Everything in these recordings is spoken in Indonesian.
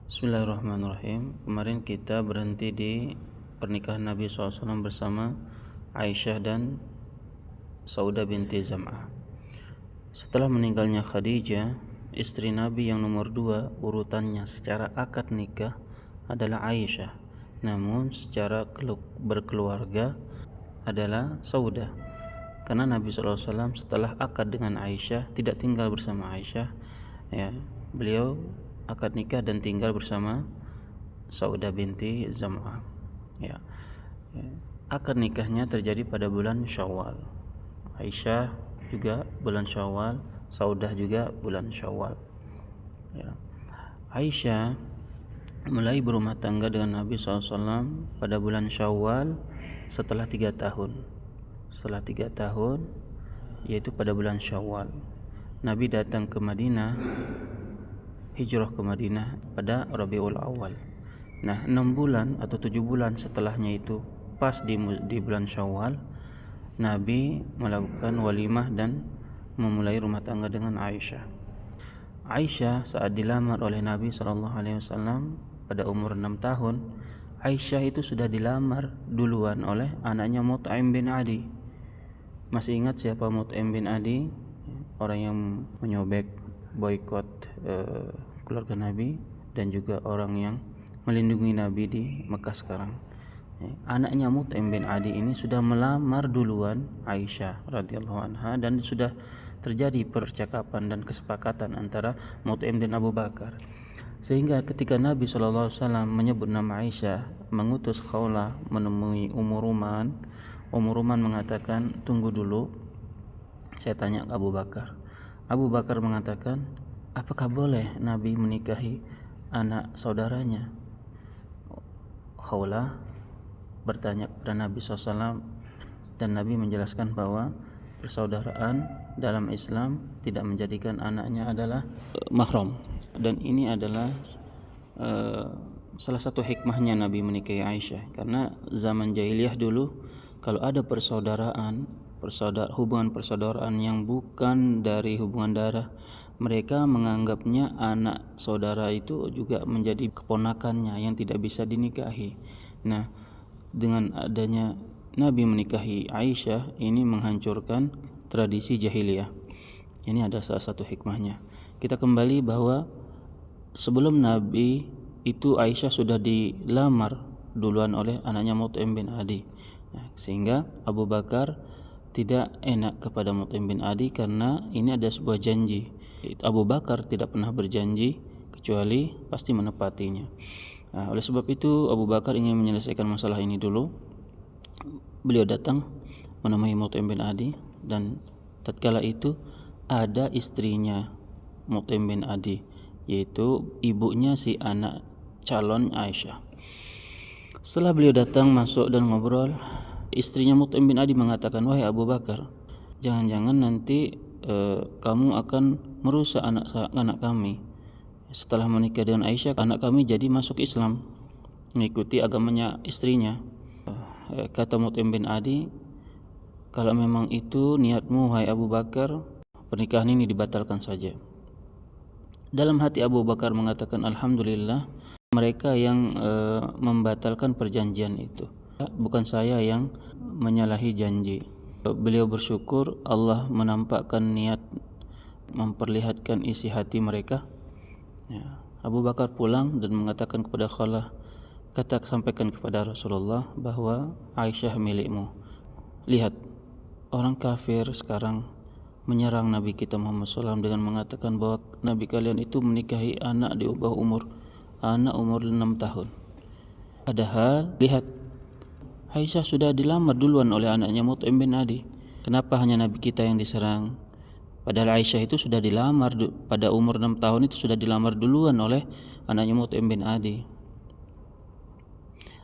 Bismillahirrahmanirrahim. Kemarin kita berhenti di pernikahan Nabi SAW bersama Aisyah dan Saudah binti Zam'ah. Setelah meninggalnya Khadijah, istri Nabi yang nomor 2 urutannya secara akad nikah adalah Aisyah. Namun secara berkeluarga adalah Saudah. Karena Nabi SAW setelah akad dengan Aisyah tidak tinggal bersama Aisyah, ya, beliau akad nikah dan tinggal bersama Saudah binti Zam'ah. Ya. Akad nikahnya terjadi pada bulan Syawal. Aisyah juga bulan Syawal, Saudah juga bulan Syawal. Ya. Aisyah mulai berumah tangga dengan Nabi SAW pada bulan Syawal setelah 3 tahun. Setelah 3 tahun, yaitu pada bulan Syawal, Nabi datang ke Madinah, hijrah ke Madinah pada Rabiul Awal. Nah, 6 bulan atau 7 bulan setelahnya itu, pas di bulan Syawal, Nabi melakukan walimah dan memulai rumah tangga dengan Aisyah. Aisyah saat dilamar oleh Nabi SAW pada umur 6 tahun, Aisyah itu sudah dilamar duluan oleh anaknya Mut'im bin Adi. Masih ingat siapa Mut'im bin Adi? Orang yang menyobek, boikot keluarga Nabi, dan juga orang yang melindungi Nabi di Mekah sekarang. Anaknya Mut'im bin Adi ini sudah melamar duluan Aisyah radhiyallahu anha, dan sudah terjadi percakapan dan kesepakatan antara Mut'im dan Abu Bakar. Sehingga ketika Nabi SAW menyebut nama Aisyah, mengutus Khawlah menemui Ummu Ruman mengatakan, tunggu dulu, saya tanya ke Abu Bakar. Abu Bakar mengatakan, apakah boleh Nabi menikahi anak saudaranya? Khawlah bertanya kepada Nabi SAW, dan Nabi menjelaskan bahwa persaudaraan dalam Islam tidak menjadikan anaknya adalah mahram. Dan ini adalah salah satu hikmahnya Nabi menikahi Aisyah, karena zaman jahiliyah dulu kalau ada hubungan persaudaraan yang bukan dari hubungan darah, mereka menganggapnya anak saudara itu juga menjadi keponakannya yang tidak bisa dinikahi. Nah, dengan adanya Nabi menikahi Aisyah, ini menghancurkan tradisi jahiliyah. Ini ada salah satu hikmahnya. Kita kembali bahwa sebelum Nabi itu Aisyah sudah dilamar duluan oleh anaknya Mut'im bin Adi. Sehingga Abu Bakar tidak enak kepada Mut'im bin Adi, karena ini ada sebuah janji. Abu Bakar tidak pernah berjanji kecuali pasti menepatinya. Nah, oleh sebab itu Abu Bakar ingin menyelesaikan masalah ini dulu. Beliau datang menemui Mut'im bin Adi, dan tatkala itu ada istrinya Mut'im bin Adi, yaitu ibunya si anak calon Aisyah. Setelah beliau datang, masuk dan ngobrol, istrinya Mut'im bin Adi mengatakan, wahai Abu Bakar, jangan-jangan nanti kamu akan merusak anak kami. Setelah menikah dengan Aisyah, anak kami jadi masuk Islam, mengikuti agamanya istrinya. Kata Mut'im bin Adi, kalau memang itu niatmu wahai Abu Bakar, pernikahan ini dibatalkan saja. Dalam hati Abu Bakar mengatakan, alhamdulillah, mereka yang membatalkan perjanjian itu, bukan saya yang menyalahi janji. Beliau bersyukur Allah menampakkan niat, memperlihatkan isi hati mereka. Ya. Abu Bakar pulang dan mengatakan kepada Khawlah, sampaikan kepada Rasulullah bahwa Aisyah milikmu. Lihat, orang kafir sekarang menyerang Nabi kita Muhammad SAW dengan mengatakan bahwa Nabi kalian itu menikahi anak di bawah umur 6 tahun. Padahal lihat, Aisyah sudah dilamar duluan oleh anaknya Mut'im bin Adi. Kenapa hanya Nabi kita yang diserang? Padahal Aisyah itu sudah dilamar pada umur 6 tahun, itu sudah dilamar duluan oleh anaknya Mut'im bin Adi.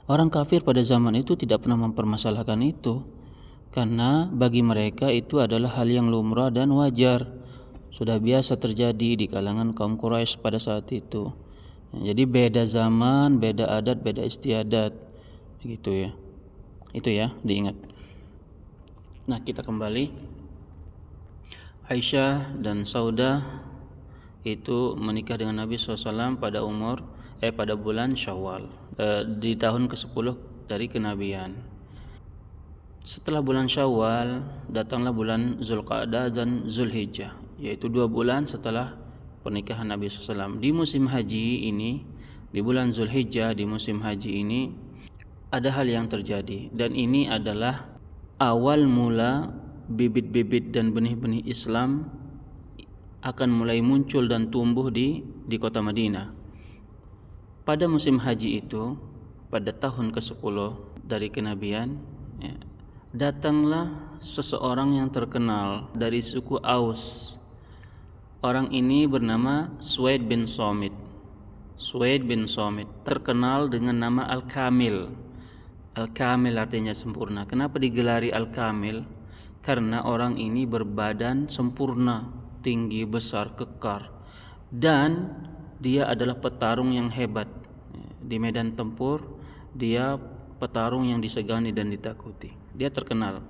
Orang kafir pada zaman itu tidak pernah mempermasalahkan itu, karena bagi mereka itu adalah hal yang lumrah dan wajar, sudah biasa terjadi di kalangan kaum Quraisy pada saat itu. Jadi beda zaman, beda adat, beda istiadat, gitu ya. Itu ya, diingat. Nah, kita kembali. Aisyah dan Saudah itu menikah dengan Nabi SAW pada umur pada bulan Syawal, di tahun ke-10 dari kenabian. Setelah bulan Syawal datanglah bulan Zulqa'dah dan Zulhijjah, yaitu 2 bulan setelah pernikahan Nabi SAW. Di musim haji ini, di bulan Zulhijjah, di musim haji ini ada hal yang terjadi, dan ini adalah awal mula bibit-bibit dan benih-benih Islam akan mulai muncul dan tumbuh di kota Madinah. Pada musim haji itu, pada tahun ke-10 dari kenabian, ya, datanglah seseorang yang terkenal dari suku Aus. Orang ini bernama Suaid bin Somit. Suaid bin Somit terkenal dengan nama Al-Kamil. Al-Kamil artinya sempurna. Kenapa digelari Al-Kamil? Karena orang ini berbadan sempurna, tinggi, besar, kekar, dan dia adalah petarung yang hebat. Di medan tempur dia petarung yang disegani dan ditakuti. Dia terkenal.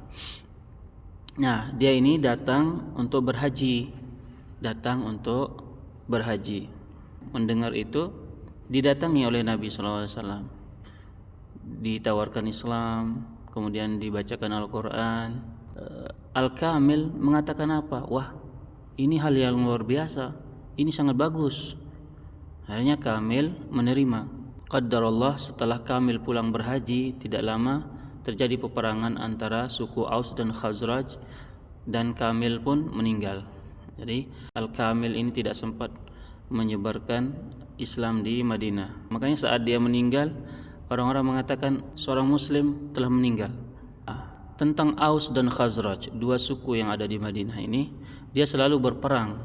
Nah, dia ini datang untuk berhaji. Mendengar itu, didatangi oleh Nabi SAW, ditawarkan Islam, kemudian dibacakan Al-Quran. Al-Kamil mengatakan apa? Wah, ini hal yang luar biasa, ini sangat bagus. Akhirnya Kamil menerima. Qaddarallah, setelah Kamil pulang berhaji, tidak lama terjadi peperangan antara suku Aus dan Khazraj, dan Kamil pun meninggal. Jadi Al-Kamil ini tidak sempat menyebarkan Islam di Madinah. Makanya saat dia meninggal, orang-orang mengatakan seorang muslim telah meninggal. Tentang Aus dan Khazraj, 2 suku yang ada di Madinah ini, dia selalu berperang.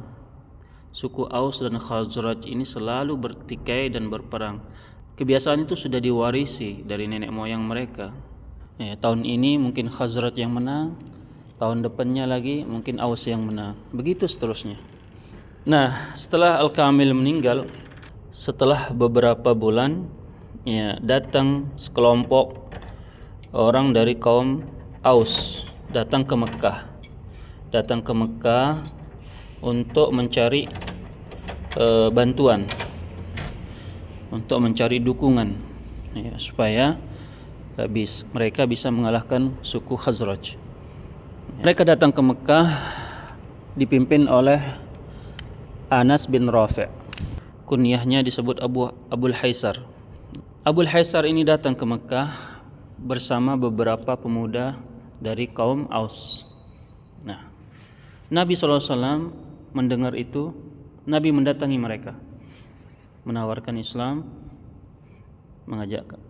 Suku Aus dan Khazraj ini selalu bertikai dan berperang. Kebiasaan itu sudah diwarisi dari nenek moyang mereka. Tahun ini mungkin Khazraj yang menang, tahun depannya lagi mungkin Aus yang menang. Begitu seterusnya. Nah, setelah Al-Kamil meninggal, setelah beberapa bulan, ya, datang sekelompok orang dari kaum Aus datang ke Mekah untuk mencari bantuan, untuk mencari dukungan, ya, supaya mereka bisa mengalahkan suku Khazraj. Mereka datang ke Mekah dipimpin oleh Anas bin Rafi'. Kunyahnya disebut Abul Haisar. Abul Haisar ini datang ke Mekah bersama beberapa pemuda dari kaum Aus. Nah, Nabi SAW mendengar itu, Nabi mendatangi mereka, menawarkan Islam,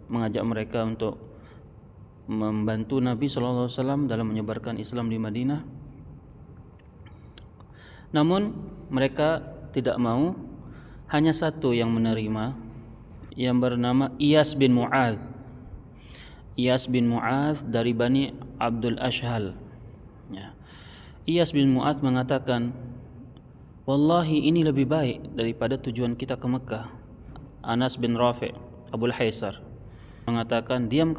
mengajak mereka untuk membantu Nabi SAW dalam menyebarkan Islam di Madinah. Namun mereka tidak mau. Hanya satu yang menerima, yang bernama Iyas bin Mu'adz. Iyas bin Mu'adz dari Bani Abdul Ashhal. Ya. Iyas bin Mu'adz mengatakan, wallahi ini lebih baik daripada tujuan kita ke Mekah. Anas bin Rafi', Abul Haisar, mengatakan, diam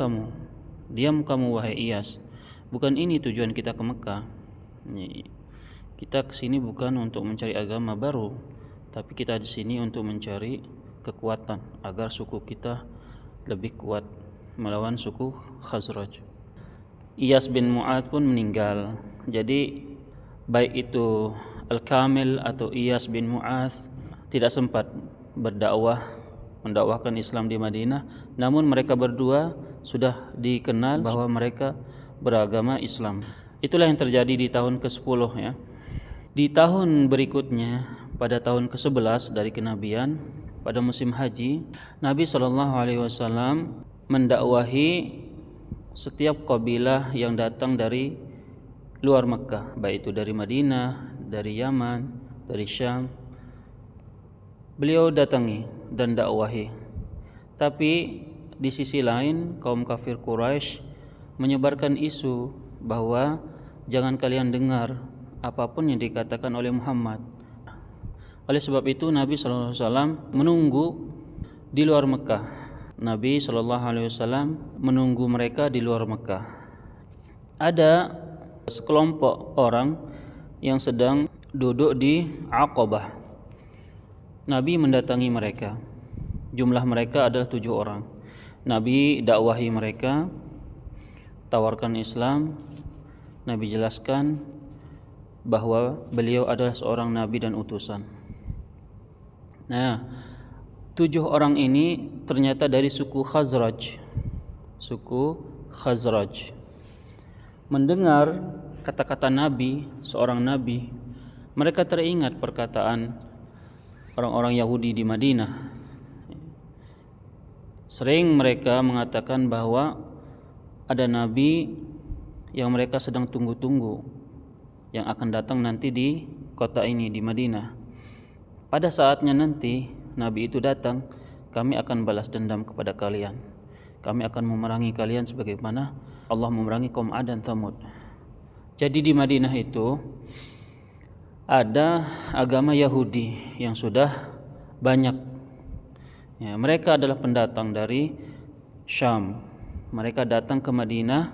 kamu wahai Iyas, bukan ini tujuan kita ke Mekah. Kita kesini bukan untuk mencari agama baru, tapi kita di sini untuk mencari kekuatan agar suku kita lebih kuat melawan suku Khazraj. Iyas bin Mu'adz pun meninggal. Jadi baik itu Al-Kamil atau Iyas bin Mu'adz tidak sempat mendakwahkan Islam di Madinah, namun mereka berdua sudah dikenal bahwa mereka beragama Islam. Itulah yang terjadi di tahun ke-10, ya. Di tahun berikutnya, pada tahun ke-11 dari kenabian, pada musim haji, Nabi SAW mendakwahi setiap kabilah yang datang dari luar Mekah, baik itu dari Madinah, dari Yaman, dari Syam. Beliau datangi dan dakwahi. Tapi di sisi lain, kaum kafir Quraisy menyebarkan isu bahwa jangan kalian dengar apapun yang dikatakan oleh Muhammad. Oleh sebab itu Nabi SAW menunggu di luar Mekah. Nabi SAW menunggu mereka di luar Mekah. Ada sekelompok orang yang sedang duduk di Aqabah. Nabi mendatangi mereka. Jumlah mereka adalah 7 orang. Nabi dakwahi mereka, tawarkan Islam. Nabi jelaskan bahwa beliau adalah seorang nabi dan utusan. Nah, 7 orang ini ternyata dari suku Khazraj. Suku Khazraj. Mendengar kata-kata Nabi, seorang Nabi, mereka teringat perkataan orang-orang Yahudi di Madinah. Sering mereka mengatakan bahwa ada Nabi yang mereka sedang tunggu-tunggu, yang akan datang nanti di kota ini, di Madinah. Pada saatnya nanti Nabi itu datang, kami akan balas dendam kepada kalian. Kami akan memerangi kalian sebagaimana Allah memerangi kaum Ad dan Tsamud. Jadi di Madinah itu ada agama Yahudi yang sudah banyak. Ya, mereka adalah pendatang dari Syam. Mereka datang ke Madinah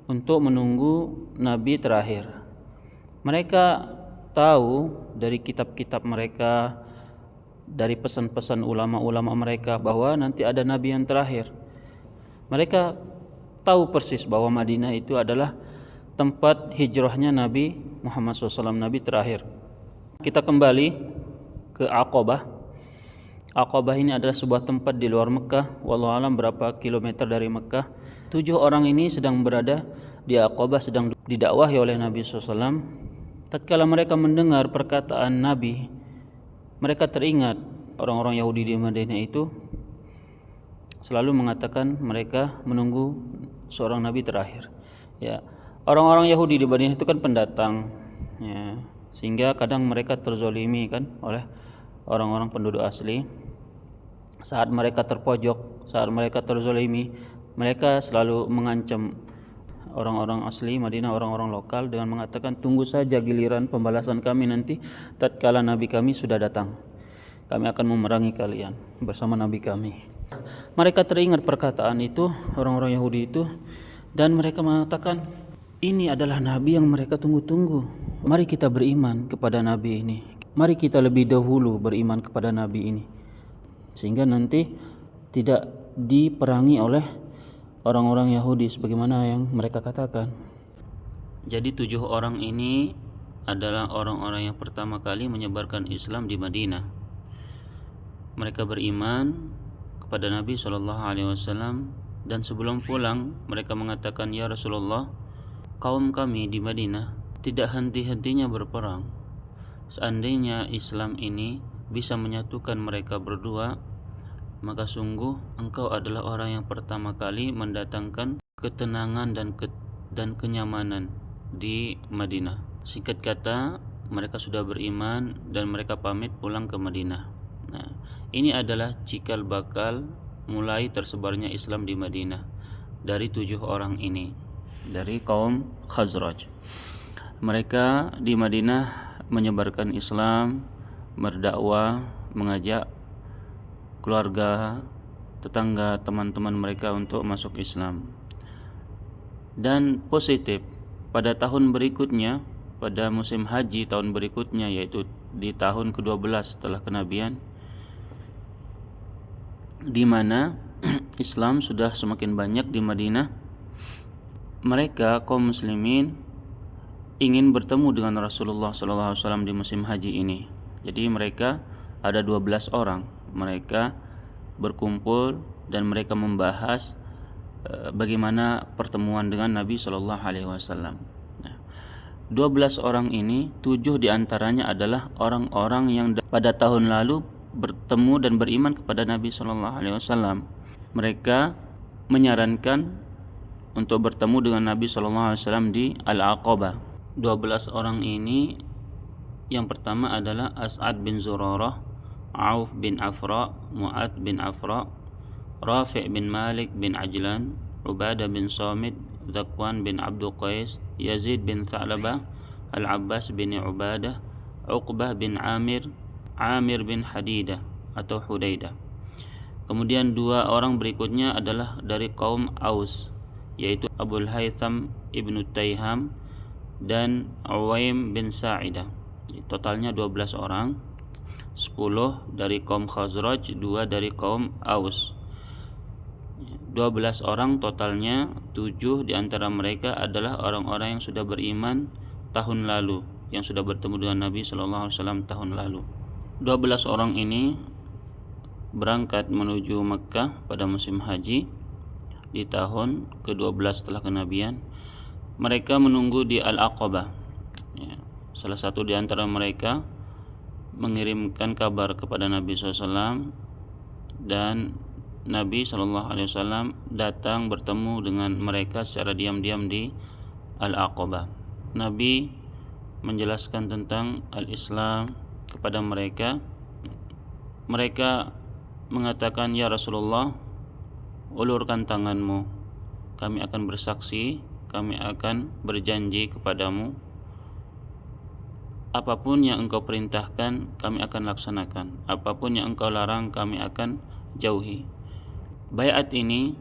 untuk menunggu Nabi terakhir. Mereka tahu dari kitab-kitab mereka, dari pesan-pesan ulama-ulama mereka bahwa nanti ada Nabi yang terakhir. Mereka tahu persis bahwa Madinah itu adalah tempat hijrahnya Nabi Muhammad SAW, Nabi terakhir. Kita kembali ke Aqabah. Aqabah ini adalah sebuah tempat di luar Mekah, wallahu alam berapa kilometer dari Mekah. 7 orang ini sedang berada di Aqabah, sedang didakwahi oleh Nabi SAW. Tatkala mereka mendengar perkataan Nabi, mereka teringat orang-orang Yahudi di Madinah itu selalu mengatakan mereka menunggu seorang Nabi terakhir. Ya, orang-orang Yahudi di Madinah itu kan pendatang, ya, sehingga kadang mereka terzolimi kan oleh orang-orang penduduk asli. Saat mereka terpojok, saat mereka terzolimi, mereka selalu mengancam orang-orang asli Madinah, orang-orang lokal dengan mengatakan, tunggu saja giliran pembalasan kami nanti tatkala Nabi kami sudah datang. Kami akan memerangi kalian bersama Nabi kami. Mereka teringat perkataan itu, orang-orang Yahudi itu, dan mereka mengatakan, ini adalah Nabi yang mereka tunggu-tunggu. Mari kita beriman kepada Nabi ini. Mari kita lebih dahulu beriman kepada Nabi ini, sehingga nanti tidak diperangi oleh orang-orang Yahudi sebagaimana yang mereka katakan. Jadi 7 orang ini adalah orang-orang yang pertama kali menyebarkan Islam di Madinah. Mereka beriman kepada Nabi SAW, dan sebelum pulang mereka mengatakan, ya Rasulullah, kaum kami di Madinah tidak henti-hentinya berperang. Seandainya Islam ini bisa menyatukan mereka berdua, maka sungguh engkau adalah orang yang pertama kali mendatangkan ketenangan dan kenyamanan di Madinah. Singkat kata, mereka sudah beriman dan mereka pamit pulang ke Madinah. Nah, ini adalah cikal bakal mulai tersebarnya Islam di Madinah dari 7 orang ini, dari kaum Khazraj. Mereka di Madinah menyebarkan Islam, berdakwah, mengajak keluarga, tetangga, teman-teman mereka untuk masuk Islam. Dan positif, pada tahun berikutnya, pada musim haji tahun berikutnya, yaitu di tahun ke-12 setelah kenabian, di mana Islam sudah semakin banyak di Madinah, mereka kaum muslimin ingin bertemu dengan Rasulullah SAW di musim haji ini. Jadi mereka ada 12 orang. Mereka berkumpul dan mereka membahas bagaimana pertemuan dengan Nabi SAW. 12 orang ini, 7 diantaranya adalah orang-orang yang pada tahun lalu bertemu dan beriman kepada Nabi SAW. Mereka menyarankan untuk bertemu dengan Nabi SAW di Al-Aqabah. 12 orang ini, yang pertama adalah As'ad bin Zurarah, Auf bin Afra, Mu'ad bin Afra, Rafi' bin Malik bin Ajlan, Ubadah bin Samit, Zakwan bin Abdul Qais, Yazid bin Tha'labah, Al-Abbas bin Ubadah, Uqbah bin Amir, Amir bin Hadidah atau Hudaidah. Kemudian 2 orang berikutnya adalah dari kaum Aus, yaitu Abul Haytham ibnu Taiham dan Uwaim bin Sa'idah. Totalnya 12 orang. 10 dari kaum Khazraj, 2 dari kaum Aus. 12 orang totalnya. 7 di antara mereka adalah orang-orang yang sudah beriman tahun lalu, yang sudah bertemu dengan Nabi SAW tahun lalu. 12 orang ini berangkat menuju Mekkah pada musim haji di tahun ke-12 setelah kenabian. Mereka menunggu di Al-Aqabah. Salah satu di antara mereka mengirimkan kabar kepada Nabi SAW, dan Nabi SAW datang bertemu dengan mereka secara diam-diam di Al-Aqabah. Nabi menjelaskan tentang Al-Islam kepada mereka. Mereka mengatakan, "Ya Rasulullah, ulurkan tanganmu, kami akan bersaksi, kami akan berjanji kepadamu, apapun yang engkau perintahkan kami akan laksanakan, apapun yang engkau larang kami akan jauhi." Baiat ini,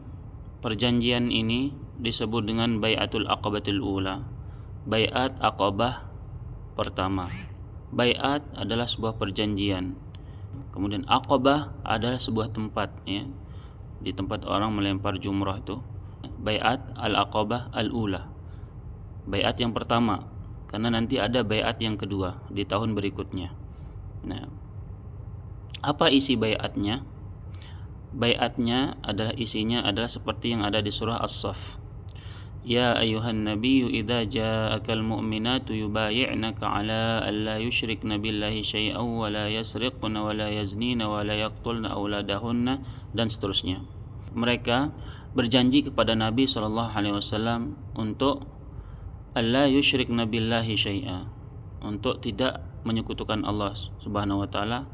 perjanjian ini disebut dengan Baiatul Aqabatul Ula, Baiat Aqabah pertama. Baiat adalah sebuah perjanjian. Kemudian Aqabah adalah sebuah tempat, di tempat orang melempar jumrah itu. Baiat Al-Aqabah Al-Ula, baiat yang pertama, karena nanti ada baiat yang kedua di tahun berikutnya. Nah, apa isi baiatnya? Baiatnya adalah seperti yang ada di surah As-Saff. Ya ayuhan nabiyyu idza ja'akal mu'minatu yubayi'naka 'ala alla yushrikna billahi syai'an wa la yasriqna wa la yaznina wa la yaqtulna auladahunna, dan seterusnya. Mereka berjanji kepada Nabi SAW untuk alla yushrikna billahi syai'a, untuk tidak menyekutukan Allah Subhanahu wa taala,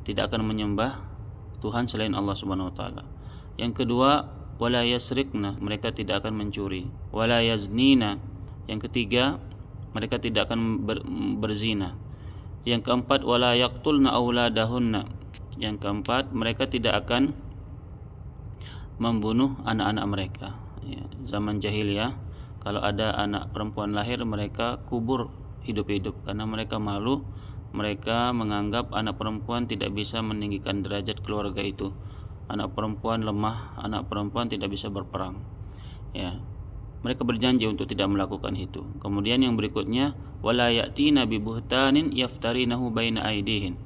tidak akan menyembah Tuhan selain Allah Subhanahu wa taala. Yang kedua, wala yasrikna, mereka tidak akan mencuri. Wala yaznina, yang ketiga, mereka tidak akan berzina. Yang keempat, wala yaqtulna auladahunna, yang keempat, mereka tidak akan membunuh anak-anak mereka. Zaman jahiliyah, kalau ada anak perempuan lahir, mereka kubur hidup-hidup karena mereka malu. Mereka menganggap anak perempuan tidak bisa meninggikan derajat keluarga itu. Anak perempuan lemah, anak perempuan tidak bisa berperang. Mereka berjanji untuk tidak melakukan itu. Kemudian yang berikutnya, wala ya'tina bi buhtanin yaftarinahu baina aidihin.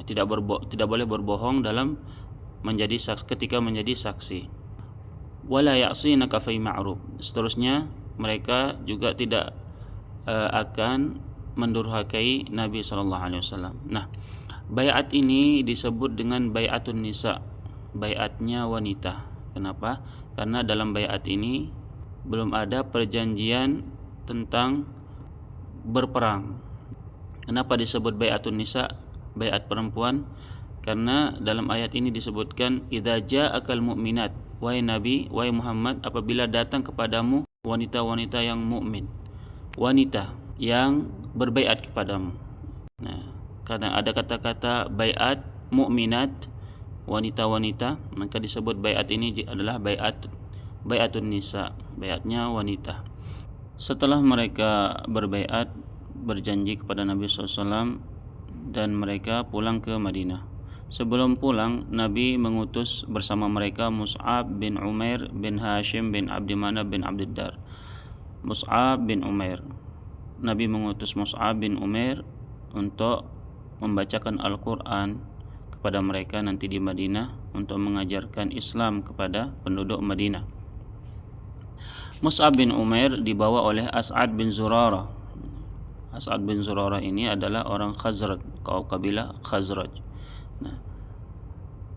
Tidak boleh berbohong dalam menjadi saksi, ketika menjadi saksi. Wala ya'sinaka fi ma'ruf. Seterusnya, mereka juga tidak akan mendurhakai Nabi SAW. Nah, baiat ini disebut dengan baiatun nisa, baiatnya wanita. Kenapa? Karena dalam baiat ini belum ada perjanjian tentang berperang. Kenapa disebut baiatun nisa, baiat perempuan? Karena dalam ayat ini disebutkan, idza ja'akal mu'minat, wahai Nabi, wahai Muhammad, apabila datang kepadamu wanita-wanita yang mukmin, wanita yang berbaiat kepadamu. Nah, karena ada kata-kata baiat mukminat, wanita-wanita, maka disebut baiat ini adalah baiatun nisa, baiatnya wanita. Setelah mereka berbaiat, berjanji kepada Nabi SAW, dan mereka pulang ke Madinah. Sebelum pulang, Nabi mengutus bersama mereka Mus'ab bin Umair bin Hashim bin Abdi Manaf bin Abdiddar. Mus'ab bin Umair, Nabi mengutus Mus'ab bin Umair untuk membacakan Al-Quran kepada mereka nanti di Madinah, untuk mengajarkan Islam kepada penduduk Madinah. Mus'ab bin Umair dibawa oleh As'ad bin Zurarah. As'ad bin Zurarah ini adalah orang Khazraj, kaum kabilah Khazraj. Nah,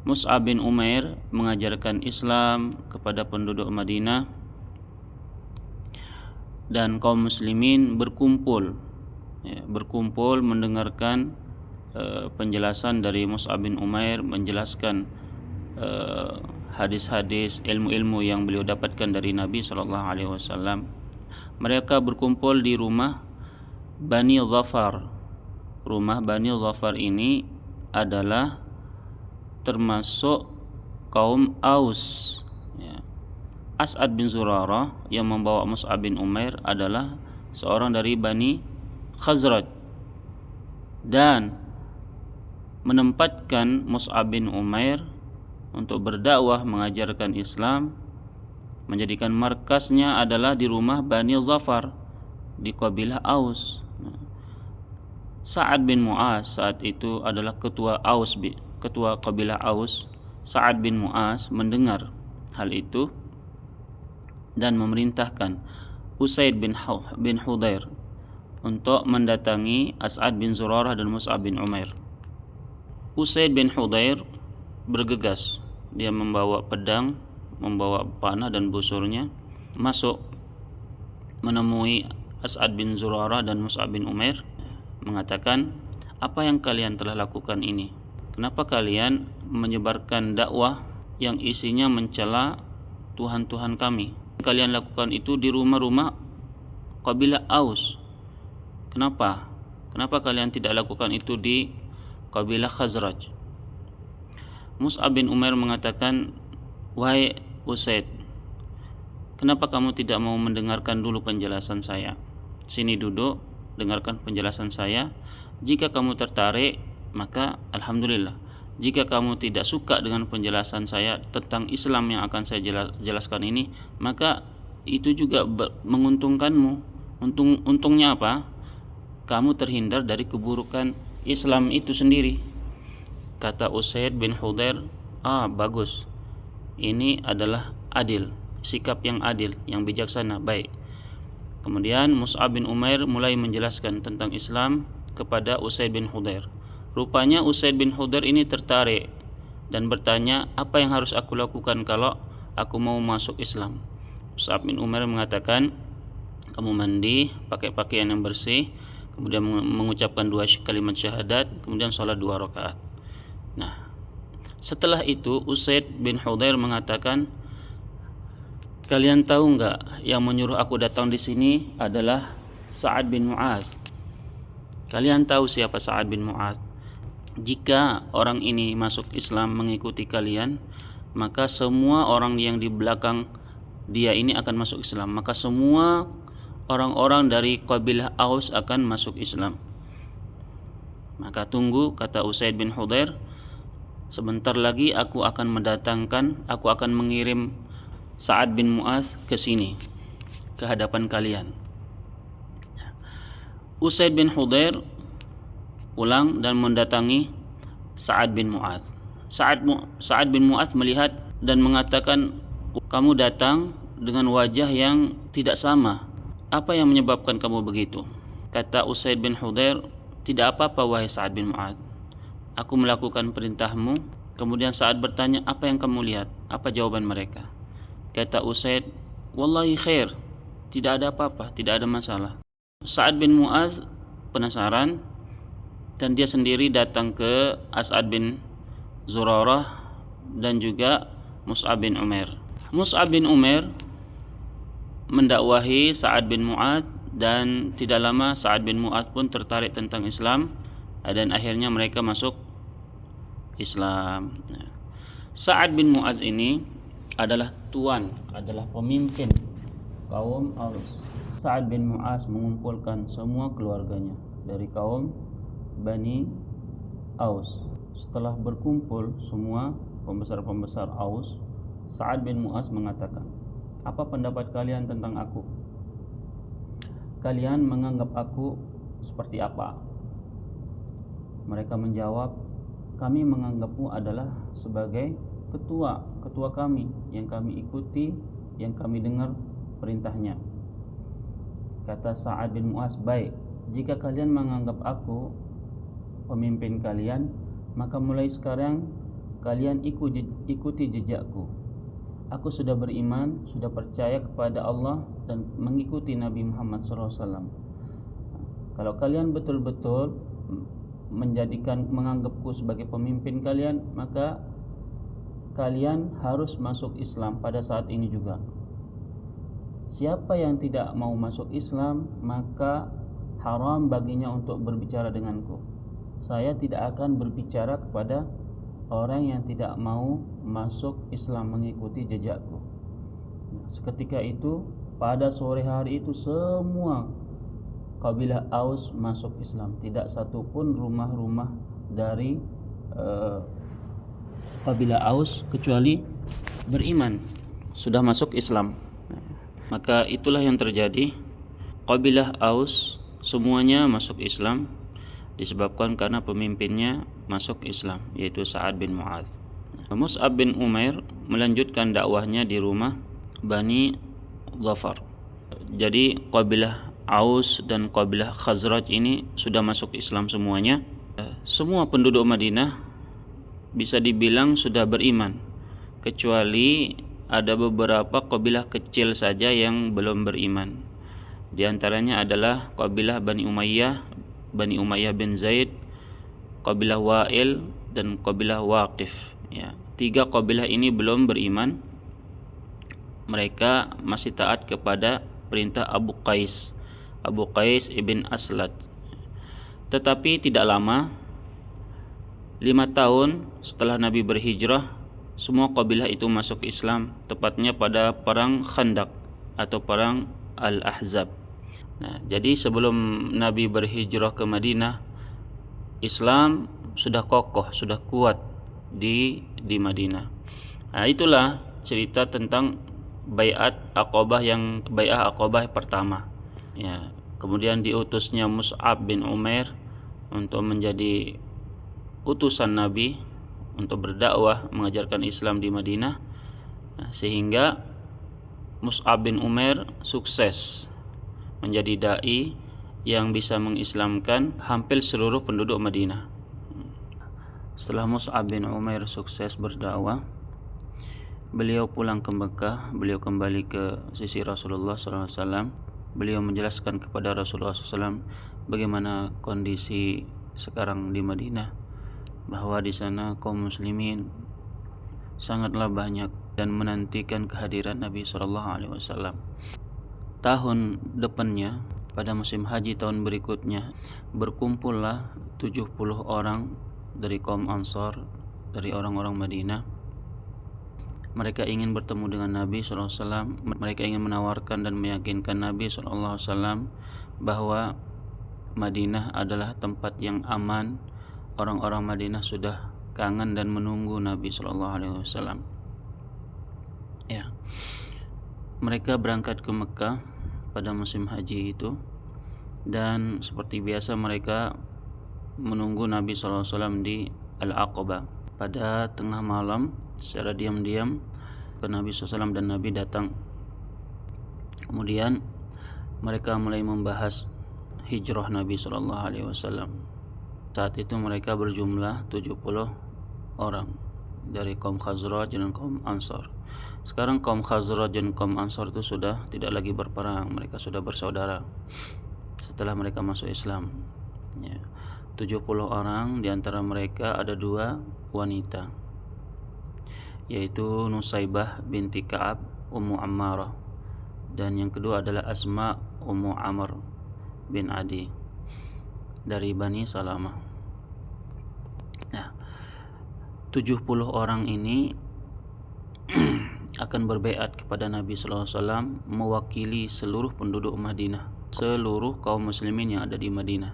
Mus'ab bin Umair mengajarkan Islam kepada penduduk Madinah, dan kaum muslimin berkumpul mendengarkan penjelasan dari Mus'ab bin Umair, menjelaskan hadis-hadis, ilmu-ilmu yang beliau dapatkan dari Nabi SAW. Mereka berkumpul di rumah Bani Dhafar. Rumah Bani Dhafar ini adalah termasuk kaum Aus. As'ad bin Zurarah yang membawa Mus'ab bin Umair adalah seorang dari Bani Khazraj, dan menempatkan Mus'ab bin Umair untuk berdakwah mengajarkan Islam, menjadikan markasnya adalah di rumah Bani Zafar di kabilah Aus. Sa'ad bin Mu'az saat itu adalah ketua kabilah Aus. Sa'ad bin Mu'az mendengar hal itu dan memerintahkan Usaid bin Hudair untuk mendatangi As'ad bin Zurarah dan Mus'ab bin Umair. Usaid bin Hudair bergegas, dia membawa pedang, membawa panah dan busurnya, masuk menemui As'ad bin Zurarah dan Mus'ab bin Umair, mengatakan, apa yang kalian telah lakukan ini? Kenapa kalian menyebarkan dakwah yang isinya mencela Tuhan-Tuhan kami? Kalian lakukan itu di rumah-rumah kabilah Aus. Kenapa? Kenapa kalian tidak lakukan itu di kabilah Khazraj? Mus'ab bin Umair mengatakan, wahai Usaid, kenapa kamu tidak mau mendengarkan dulu penjelasan saya? Sini duduk, dengarkan penjelasan saya. Jika kamu tertarik, maka alhamdulillah. Jika kamu tidak suka dengan penjelasan saya tentang Islam yang akan saya jelaskan ini, maka itu juga menguntungkanmu. Untungnya apa? Kamu terhindar dari keburukan Islam itu sendiri. Kata Usaid bin Hudair, bagus. Ini adalah adil, sikap yang adil, yang bijaksana, baik. Kemudian Mus'ab bin Umair mulai menjelaskan tentang Islam kepada Usaid bin Hudair. Rupanya Usaid bin Hudair ini tertarik dan bertanya, apa yang harus aku lakukan kalau aku mau masuk Islam? Mus'ab bin Umair mengatakan, kamu mandi, pakai pakaian yang bersih, kemudian mengucapkan 2 kalimat syahadat, kemudian sholat 2 rakaat. Nah, setelah itu Usaid bin Hudair mengatakan, kalian tahu enggak yang menyuruh aku datang di sini adalah Sa'ad bin Mu'az. Kalian tahu siapa Sa'ad bin Mu'az? Jika orang ini masuk Islam mengikuti kalian, maka semua orang yang di belakang dia ini akan masuk Islam. Maka semua orang-orang dari kabilah Aus akan masuk Islam. Maka tunggu, kata Usaid bin Hudair, sebentar lagi aku akan mengirim Sa'ad bin Mu'az ke sini, ke hadapan kalian. Usaid bin Hudair pulang dan mendatangi Sa'ad bin Mu'az. Sa'ad bin Mu'az melihat dan mengatakan, kamu datang dengan wajah yang tidak sama. Apa yang menyebabkan kamu begitu? Kata Usaid bin Hudair, tidak apa-apa wahai Sa'ad bin Mu'az. Aku melakukan perintahmu. Kemudian Sa'ad bertanya, apa yang kamu lihat? Apa jawaban mereka? Kata Usaid, wallahi khair, tidak ada apa-apa, tidak ada masalah. Sa'ad bin Mu'az penasaran dan dia sendiri datang ke As'ad bin Zurarah dan juga Mus'ab bin Umair. Mus'ab bin Umair mendakwahi Sa'ad bin Mu'az dan tidak lama Sa'ad bin Mu'az pun tertarik tentang Islam dan akhirnya mereka masuk Islam. Sa'ad bin Mu'az ini adalah adalah pemimpin kaum Aus. Sa'ad bin Mu'az mengumpulkan semua keluarganya dari kaum Bani Aus. Setelah berkumpul semua pembesar-pembesar Aus, Sa'ad bin Mu'az mengatakan, apa pendapat kalian tentang aku? Kalian menganggap aku seperti apa? Mereka menjawab, kami menganggapmu adalah sebagai ketua kami yang kami ikuti, yang kami dengar perintahnya. Kata Sa'ad bin Mu'az, baik, jika kalian menganggap aku pemimpin kalian, maka mulai sekarang kalian ikuti jejakku. Aku sudah beriman, sudah percaya kepada Allah dan mengikuti Nabi Muhammad SAW. Kalau kalian betul-betul menganggapku sebagai pemimpin kalian, maka kalian harus masuk Islam pada saat ini juga. Siapa yang tidak mau masuk Islam, maka haram baginya untuk berbicara denganku. Saya tidak akan berbicara kepada orang yang tidak mau masuk Islam, mengikuti jejakku. Seketika itu, pada sore hari itu semua kabilah Aus masuk Islam. Tidak satu pun rumah-rumah dari kabilah Aus kecuali beriman, sudah masuk Islam. Maka itulah yang terjadi. Kabilah Aus semuanya masuk Islam disebabkan karena pemimpinnya masuk Islam, yaitu Sa'ad bin Mu'adz. Mus'ab bin Umair melanjutkan dakwahnya di rumah Bani Dhafar. Jadi kabilah Aus dan kabilah Khazraj ini sudah masuk Islam semuanya. Semua penduduk Madinah bisa dibilang sudah beriman, kecuali ada beberapa kabilah kecil saja yang belum beriman. Di antaranya adalah kabilah Bani Umayyah bin Zaid, kabilah Wa'il, dan kabilah Waqif. Ya, 3 kabilah ini belum beriman. Mereka masih taat kepada perintah Abu Qais ibn Aslat. Tetapi tidak lama, 5 tahun setelah Nabi berhijrah, semua kabilah itu masuk Islam, tepatnya pada perang Khandaq atau perang Al-Ahzab. Nah, jadi sebelum Nabi berhijrah ke Madinah, Islam sudah kokoh, sudah kuat di Madinah. Nah, itulah cerita tentang Bai'ah Aqabah pertama. Ya, kemudian diutusnya Mus'ab bin Umair untuk menjadi utusan Nabi untuk berdakwah mengajarkan Islam di Madinah. Nah, sehingga Mus'ab bin Umair sukses menjadi dai yang bisa mengislamkan hampir seluruh penduduk Madinah. Setelah Mus'ab bin Umair sukses berdakwah, beliau pulang ke Mekah, beliau kembali ke sisi Rasulullah SAW. Beliau menjelaskan kepada Rasulullah SAW bagaimana kondisi sekarang di Madinah, bahwa di sana kaum muslimin sangatlah banyak dan menantikan kehadiran Nabi SAW. Tahun depannya, pada musim haji tahun berikutnya, berkumpullah 70 orang dari kaum Ansar, dari orang-orang Madinah. Mereka ingin bertemu dengan Nabi SAW. Mereka ingin menawarkan dan meyakinkan Nabi SAW bahwa Madinah adalah tempat yang aman. Orang-orang Madinah sudah kangen dan menunggu Nabi SAW. Ya, mereka berangkat ke Mekah pada musim haji itu, dan seperti biasa mereka menunggu Nabi SAW di Al-Aqabah. Pada tengah malam, secara diam-diam ke Nabi SAW, dan Nabi datang. Kemudian mereka mulai membahas hijrah Nabi SAW. Saat itu mereka berjumlah 70 orang dari kaum Khazraj dan kaum Ansar. Sekarang kaum Khazraj dan kaum Ansar itu sudah tidak lagi berperang, mereka sudah bersaudara setelah mereka masuk Islam. Ya, 70 orang, di antara mereka ada 2 wanita, yaitu Nusaybah binti Ka'ab Ummu Ammarah, dan yang kedua adalah Asma Ummu Amr bin Adi dari Bani Salamah. Nah, 70 orang ini akan berbaiat kepada Nabi SAW mewakili seluruh penduduk Madinah, seluruh kaum muslimin yang ada di Madinah.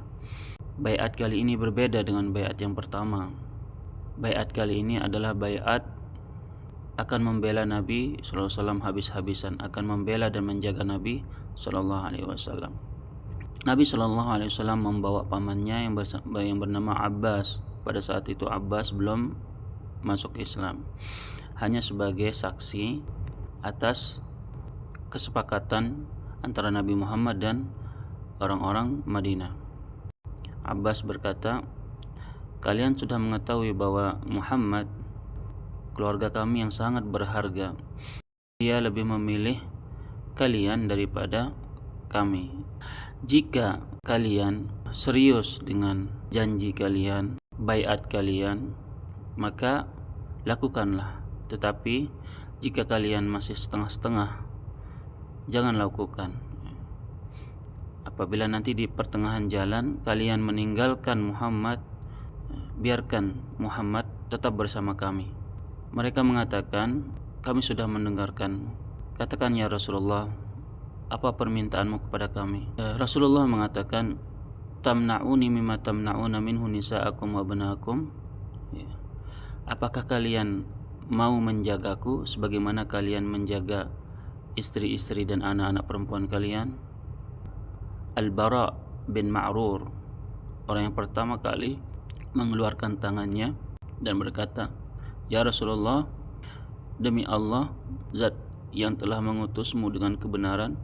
Baiat kali ini berbeda dengan baiat yang pertama. Baiat kali ini adalah baiat akan membela Nabi SAW habis-habisan, akan membela dan menjaga Nabi SAW. Nabi SAW membawa pamannya yang bernama Abbas. Pada saat itu Abbas belum masuk Islam, hanya sebagai saksi atas kesepakatan antara Nabi Muhammad dan orang-orang Madinah. Abbas berkata, "Kalian sudah mengetahui bahwa Muhammad, keluarga kami yang sangat berharga, dia lebih memilih kalian daripada kami. Jika kalian serius dengan janji kalian, baiat kalian, maka lakukanlah. Tetapi jika kalian masih setengah-setengah, jangan lakukan. Apabila nanti di pertengahan jalan kalian meninggalkan Muhammad, biarkan Muhammad tetap bersama kami." Mereka mengatakan, "Kami sudah mendengarkan. Katakan ya Rasulullah, apa permintaanmu kepada kami?" Rasulullah mengatakan, "Tamna'uni mimma tamna'una minhu nisa'akum wa abna'akum." Ya. Apakah kalian mau menjagaku sebagaimana kalian menjaga istri-istri dan anak-anak perempuan kalian? Al-Bara bin Ma'rur, orang yang pertama kali mengeluarkan tangannya dan berkata, "Ya Rasulullah, demi Allah, zat yang telah mengutusmu dengan kebenaran,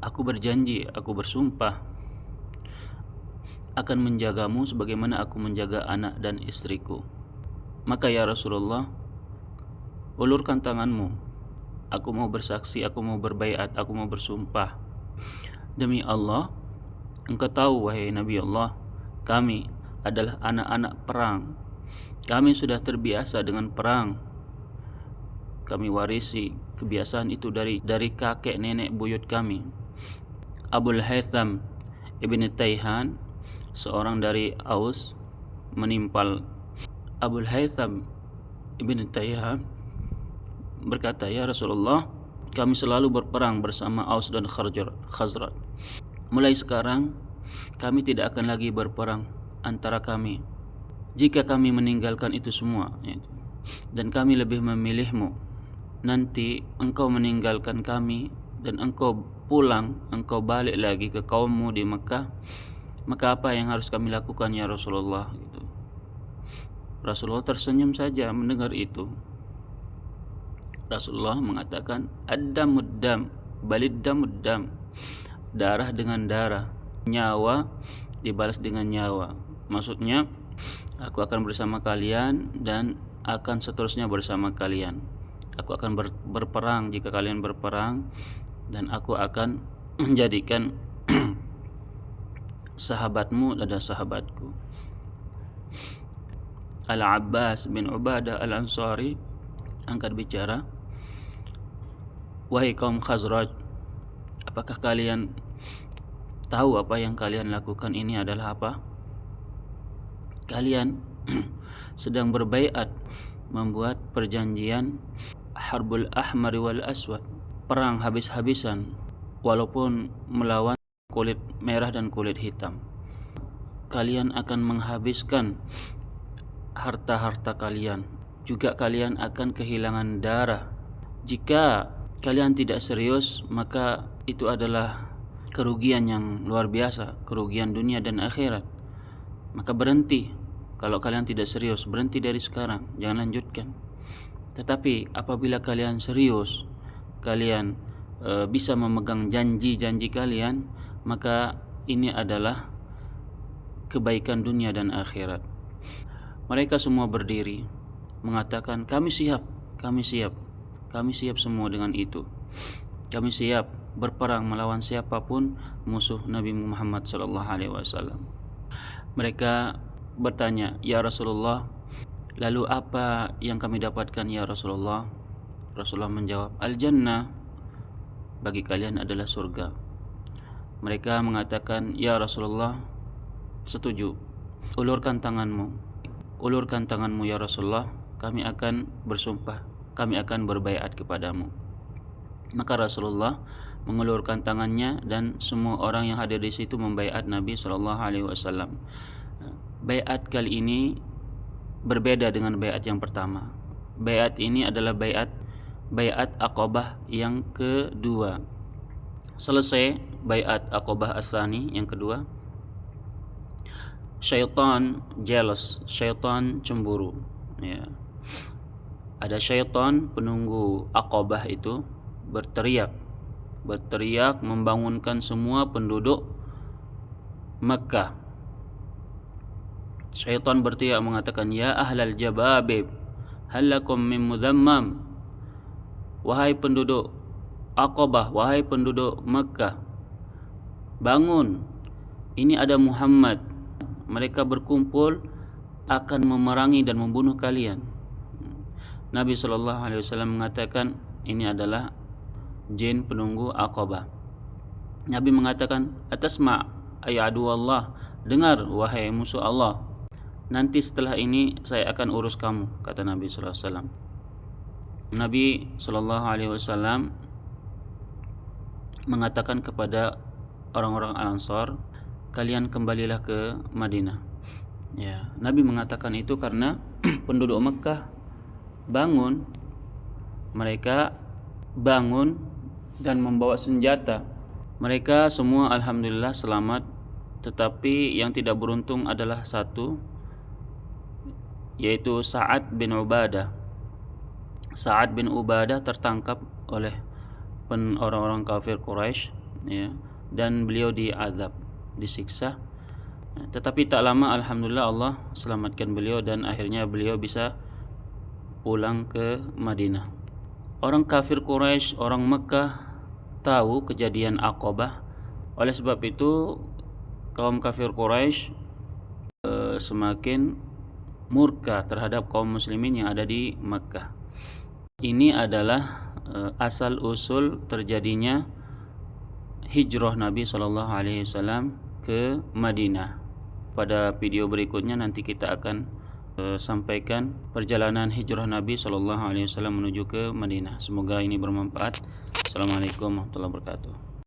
aku berjanji, aku bersumpah akan menjagamu sebagaimana aku menjaga anak dan istriku. Maka ya Rasulullah, ulurkan tanganmu. Aku mau bersaksi, aku mau berbaiat, aku mau bersumpah. Demi Allah, engkau tahu wahai Nabi Allah, kami adalah anak-anak perang. Kami sudah terbiasa dengan perang. Kami warisi kebiasaan itu dari kakek nenek buyut kami. Abul Haytham ibn Tayhan, seorang dari Aus, menimpal Abul Haytham ibn Tayhan berkata, "Ya Rasulullah, kami selalu berperang bersama Aus dan Khazraj. Mulai sekarang kami tidak akan lagi berperang antara kami. Jika kami meninggalkan itu semua dan kami lebih memilihmu, nanti engkau meninggalkan kami dan engkau pulang, engkau balik lagi ke kaummu di Mekah, maka apa yang harus kami lakukan ya Rasulullah?" Gitu. Rasulullah tersenyum saja mendengar itu. Rasulullah mengatakan, "Ad-damud dam, balid-damud dam." Darah dengan darah, nyawa dibalas dengan nyawa. Maksudnya, aku akan bersama kalian dan akan seterusnya bersama kalian. Aku akan berperang jika kalian berperang, dan aku akan menjadikan sahabatmu adalah sahabatku. Al-Abbas bin Ubadah Al-Ansari angkat bicara, "Wahai kaum Khazraj, apakah kalian tahu apa yang kalian lakukan ini adalah apa? Kalian sedang berbaiat, membuat perjanjian Harbul Ahmar wal Aswad, perang habis-habisan walaupun melawan kulit merah dan kulit hitam. Kalian akan menghabiskan harta-harta kalian, juga kalian akan kehilangan darah. Jika kalian tidak serius, maka itu adalah kerugian yang luar biasa, kerugian dunia dan akhirat. Maka berhenti. Kalau kalian tidak serius, berhenti dari sekarang, jangan lanjutkan. Tetapi apabila kalian serius, kalian bisa memegang janji-janji kalian, maka ini adalah kebaikan dunia dan akhirat." Mereka semua berdiri mengatakan, "Kami siap, kami siap, kami siap semua dengan itu. Kami siap berperang melawan siapapun musuh Nabi Muhammad SAW." Mereka bertanya, "Ya Rasulullah, lalu apa yang kami dapatkan ya Rasulullah?" Rasulullah menjawab, "Al-Jannah, bagi kalian adalah surga." Mereka mengatakan, "Ya Rasulullah, setuju. Ulurkan tanganmu. Ulurkan tanganmu ya Rasulullah, kami akan bersumpah, kami akan berbaiat kepadamu." Maka Rasulullah mengulurkan tangannya dan semua orang yang hadir di situ membaiat Nabi SAW. Baiat kali ini berbeda dengan baiat yang pertama. Baiat ini adalah baiat Aqabah yang kedua. Selesai baiat Aqabah Ats-Tsani yang kedua, syaitan jealous, syaitan cemburu. Ya. Ada syaitan penunggu Aqabah itu berteriak membangunkan semua penduduk Mekah. Syaitan berteriak mengatakan, "Ya ahlal jababib, hal lakum min mudhammam." Wahai penduduk Aqabah, wahai penduduk Mekah, bangun, ini ada Muhammad. Mereka berkumpul akan memerangi dan membunuh kalian. Nabi SAW mengatakan ini adalah jin penunggu Aqabah. Nabi mengatakan, "Atasma' ay adu Allah, dengar wahai musuh Allah, nanti setelah ini saya akan urus kamu," kata Nabi SAW. Nabi SAW mengatakan kepada orang-orang Al-Ansar, "Kalian kembalilah ke Madinah." Ya, Nabi mengatakan itu karena penduduk Mekah bangun, mereka bangun dan membawa senjata. Mereka semua alhamdulillah selamat, tetapi yang tidak beruntung adalah satu, yaitu Sa'ad bin Ubadah. Sa'ad bin Ubadah tertangkap oleh orang-orang kafir Quraisy, ya, dan beliau diazab, disiksa. Tetapi tak lama alhamdulillah Allah selamatkan beliau dan akhirnya beliau bisa pulang ke Madinah. Orang kafir Quraisy, orang Mekah tahu kejadian Aqabah. Oleh sebab itu kaum kafir Quraisy semakin murka terhadap kaum muslimin yang ada di Mekah. Ini adalah asal usul terjadinya hijrah Nabi SAW ke Madinah. Pada video berikutnya nanti kita akan sampaikan perjalanan hijrah Nabi SAW menuju ke Madinah. Semoga ini bermanfaat. Assalamualaikum warahmatullahi wabarakatuh.